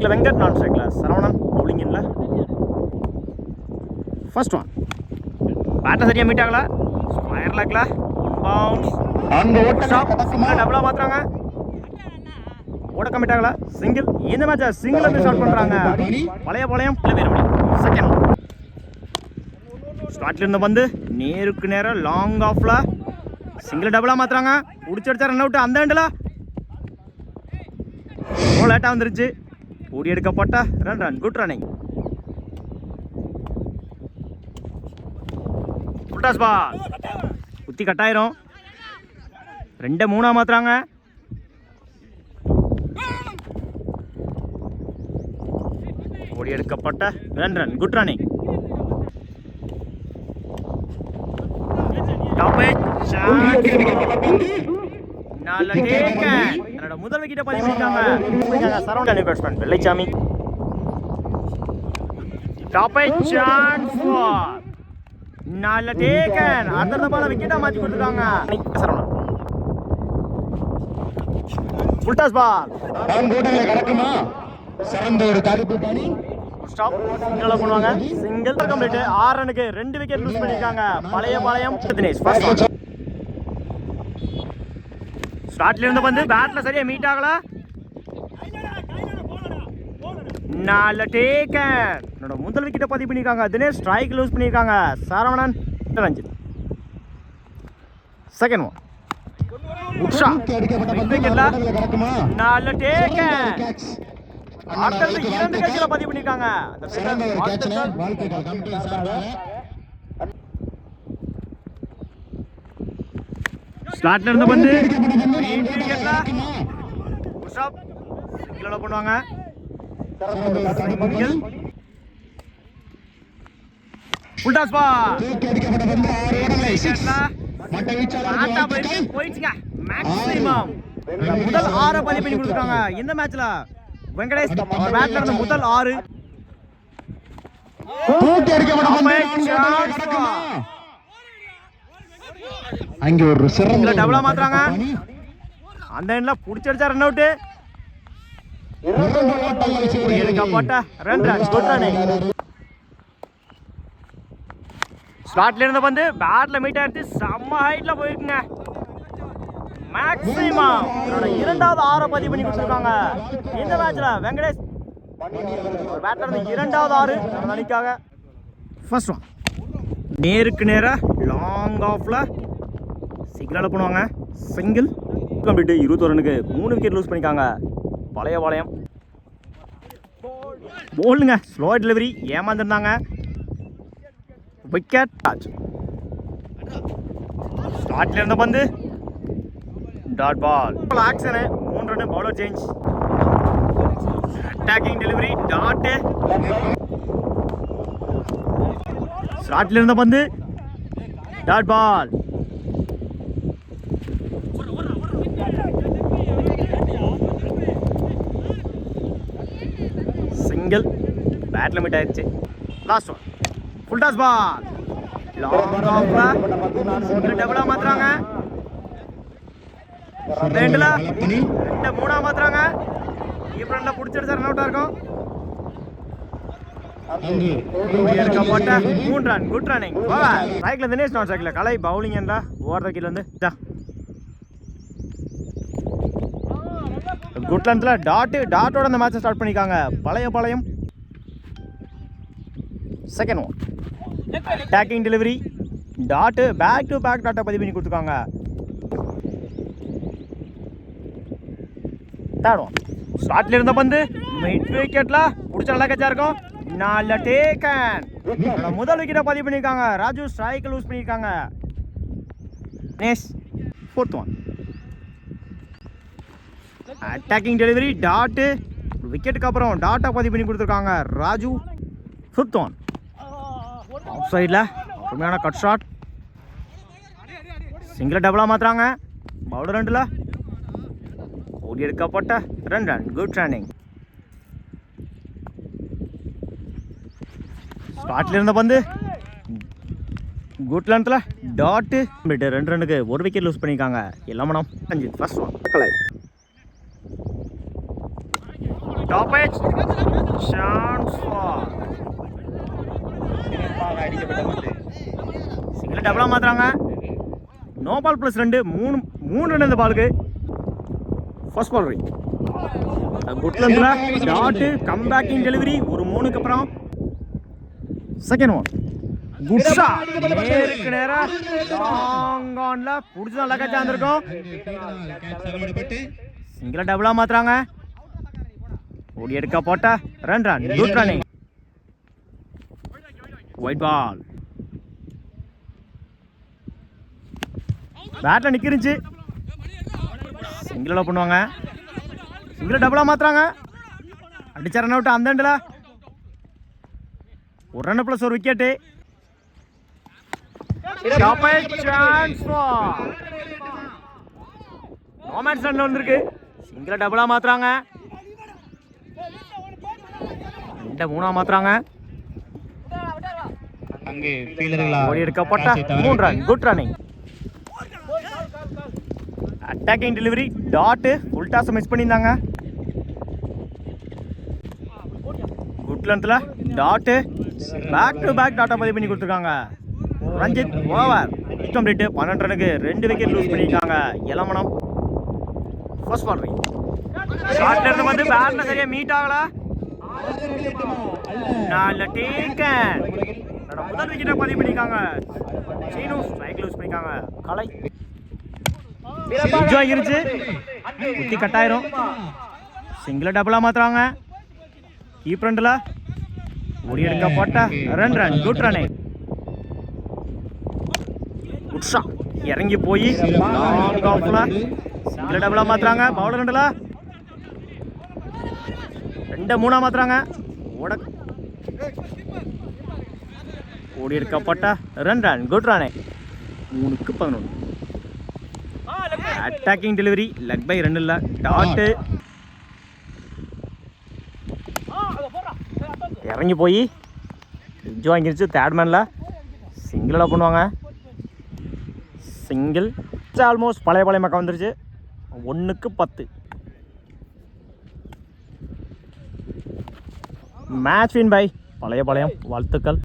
இல்லை வெங்கட் நான் ஸ்ட்ரைக்ல சரவணன் பவுலிங் இல்லை. ஃபர்ஸ்ட் ஒன் பேட்டை சரியாக மீட் ஆகல. ஸ்கொயர் லேக்ல பவுன்ஸ் டபுளாக மாற்றுறாங்க. ஓட கமிட் ஆகல. சிங்கிள். இந்த மேட்சை சிங்கிள் வந்து ஸ்டார்ட் பண்ணுறாங்க. பழைய பாளையம் வீரமணி. செகண்ட் ஸ்டார்ட்ல இருந்து வந்து நேருக்கு நேரம் லாங் ஆஃப்ல சிங்கிள் டபுளாக மாற்றுறாங்க. பிடிச்சடிச்சா ரன் அவுட். அந்த எண்டில் லேட்டாக வந்துருச்சு. ஓடி எடுக்கப்பட்ட ரன். Good running. ஃபுல்டாஸ் பால் குத்தி கட்டாயிரும். 2-3 மாத்துறாங்க. ஓடி எடுக்கப்பட்ட ரன். Good running. முதல் விக்கெட்டை பதிவு பண்ணிட்டாங்க சரவணன் பேட்ஸ்மேன் வெள்ளைச்சாமி. நல்ல டேக்கன். அடுத்த பால விக்கெட்டா மாத்தி கொடுத்துட்டாங்க சரவணன். ஃபுல் டாஸ் பால் நடக்குமா? சிறந்த ஒரு தடுப்பு பணி. ஸ்டாப். சிங்கிள் பண்ணுவாங்க. Single complete. 6 ரனுக்கு 2 விக்கெட் லூஸ் பண்ணிருக்காங்க பழைய பாளையம் தினேஷ். ஃபர்ஸ்ட் ஸ்டார்ட்ல இருந்து வந்து பேட்ல சரியா மீட் ஆகல. நல்ல டேக்கன். முதல் விக்கெட்டை பதிவு பண்ணிருக்காங்க தினேஷ். ஸ்ட்ரைக் லூஸ் பண்ணிருக்காங்க சரவணன். ரஞ்சித். செகண்ட் ஒன் உஷா விக்கெட்ல நல்ல டேக்கன். அடுத்தது 2 கேட்ச்ல பதிவு பண்ணிருக்காங்க. ஸ்டார்ட்ல இருந்து வந்து விக்கெட்ல உஷா சிங்கிள் பண்ணுவாங்க. ஃபுல் டாஸ் பால் போயிடுச்சுங்க. மேக்ஸிமம் முதல் 6 பதிவு பண்ணி கொடுத்துருக்காங்க இந்த மேட்ச்ல. வெங்கடேஷ் பேட்ல இருந்த முதல் 6. அங்க ஒரு சிறந்த டபுளா மாத்துறாங்க. அந்த எண்ட்ல புடிச்சடிச்சா ரன் அவுட். எடுக்கப்பட்ட ரன். Good running. ஸ்டார்ட்ல இருந்து வந்து பேட்ல மீட் ஆயிடுச்சு. செம்ம ஹைட்ல போயிருக்குங்க. மேக்ஸிமம் 2வது 6 பதிவு பண்ணி கொடுத்துருக்காங்க இந்த மேட்ச்ல. வெங்கடேஷ் பேட்ல இருந்து 2வது 6 அணிக்காக. ஃபர்ஸ்ட் ஒன் நேருக்கு நேரா லாங் ஆஃப்ல சிங்கிள் பண்ணுவாங்க. Single complete. 21 ரனுக்கு 3 விக்கெட் லூஸ் பண்ணிருக்காங்க பழைய பாளையம். போல்டுங்க. ஸ்லோ டெலிவரி ஏமாந்துருந்தாங்க. Wicket touch. ஸ்டார்ட்ல இருந்த பந்து dot ball. Action 3 run. Bowler change. Attacking delivery dot. ஸ்டார்ட்ல இருந்த பந்து டாட் பால். சிங்கிள். பேட்ல மீட் ஆயிடுச்சு. Last one full toss ball. Long ஆஃப்ல சிங்கிள் டபுளா மாத்துறாங்க. ரெண்டுல 2-3 மாத்துறாங்க. இப்போ ரெண்டா புடிச்சிருச்சா ரன் அவுட்டா இருக்கும். எடுக்கப்பட்ட 3 ரன். Good running. ஸ்ட்ரைக்ல தினேஷ் நான் ஸ்ட்ரைக்ல கலை பவுலிங் என்றா ஓடுற கீழ வந்து குட் லென்த்ல டாட்டோட அந்த மேட்சை ஸ்டார்ட் பண்ணிருக்காங்க பழைய Palayam. Second one attacking delivery dot. Back to back டாட்டை பதிவு பண்ணி கொடுத்துருக்காங்க. தேர்ட் ஒன் ஸ்டார்ட்ல இருந்த பந்து மிட் விக்கெட்ல புடிச்ச நல்லா கேட்சா இருக்கும். நல்ல டேக்கன். முதல் விக்கெட்டை பதிவு பண்ணிருக்காங்க ராஜு. ஸ்ட்ரைக் லூஸ் பண்ணிருக்காங்க நேஷ். Fourth one attacking delivery dot. விக்கெட்டுக்கு அப்புறம் டாட்டா பதிவு பண்ணி கொடுத்துருக்காங்க ராஜு. ஃபிஃப்த் ஒன் ஆஃப் சைடில் உண்மையான கட் ஷாட். சிங்கிள் டபுளா மாத்துறாங்க பவுலர் ரெண்டில். ஓடி எடுக்கப்பட்ட ரன். Good running. ஸ்டார்ட்ல இருந்த பந்து குட் லென்த்ல டாட். 2 ரனுக்கு 1 விக்கெட் லூஸ் பண்ணிருக்காங்க இளமணம். First one top chance for single டபுளா மாத்துறாங்க. நோ பால் ப்ளஸ் 2 மூணு ரன் இந்த பாலுக்கு. First ball right. குட்லண்ட்ல டாட் கம்பேக்கிங் டெலிவரி ஒரு 3க்கு அப்புறம். Second one good shot. நேருக்கு நேரா லாங் ஆன்ல புடிச்சு நல்லா கேட்ச் ஆந்திருக்கும். சிங்கிள் டபுளா மாத்துறாங்க. ஓடி எடுக்க போட்டா run good running. Wide ball. பேட்ல நிக்கிருச்சு. சிங்கிள் பண்ணுவாங்க. சிங்கிள் டபுளா மாத்துறாங்க. அடிச்ச ரன் அவுட் அந்த எண்டில். ஒரு ரன் பிளஸ் ஒரு விக்கெட்டு. நோமேன்ஸ் ரன்ல வந்திருக்கு. சிங்கிள் டபுளா மாத்துறாங்க. 2 மாத்துறாங்க. ஓடி எடுக்கப்பட்ட 3 run good running. Attacking delivery dot full toss miss பண்ணியிருந்தாங்க. குட்லண்ட்ல டாட் பேக் டு பேக் டாட்டா பதிவு பண்ணி கொடுத்துருக்காங்க. Ranjith over complete. 12 ரனுக்கு 2 விக்கெட் லூஸ் பண்ணியிருக்காங்க. இளமணம். First ball right. ஷாட்ல இருந்து வந்து பேட்ல சரியா மீட் ஆகல. நல்ல டேக்கன். முதல் விக்கெட்டை பதிவு பண்ணியிருக்காங்க. சீனு ஸ்ட்ரைக் லூஸ் பண்ணியிருக்காங்க. கலை ஆகிருச்சு. குத்தி கட்டாயிரும். சிங்கிள் டபுளா மாத்துறாங்க. கீப் ரன்ல ஓடி எடுக்க போட்டா run good running. Good shot. இறங்கி போய் லாங் ஆஃப்ல சிங்கிள் டபுளா மாத்துறாங்க. பவுலர் ரெண்டுல 2 மாத்துறாங்க. ஓடி எடுக்கப்பட்ட ரன் குட் ரன்னிங். 3க்கு 11. அட்டாக்கிங் டெலிவரி லெக் பை 2 இல்ல டாட். இறங்கி போய் எஜ்ஜு வாங்கிருச்சு. தேர்ட் மேன்ல சிங்கிள் பண்ணுவாங்க. சிங்கிள் ஆல்மோஸ்ட் பழைய மக்கள் வந்துருச்சு. 1க்கு 10. மேட்ச் வின் பை பழைய வாழ்த்துக்கள்.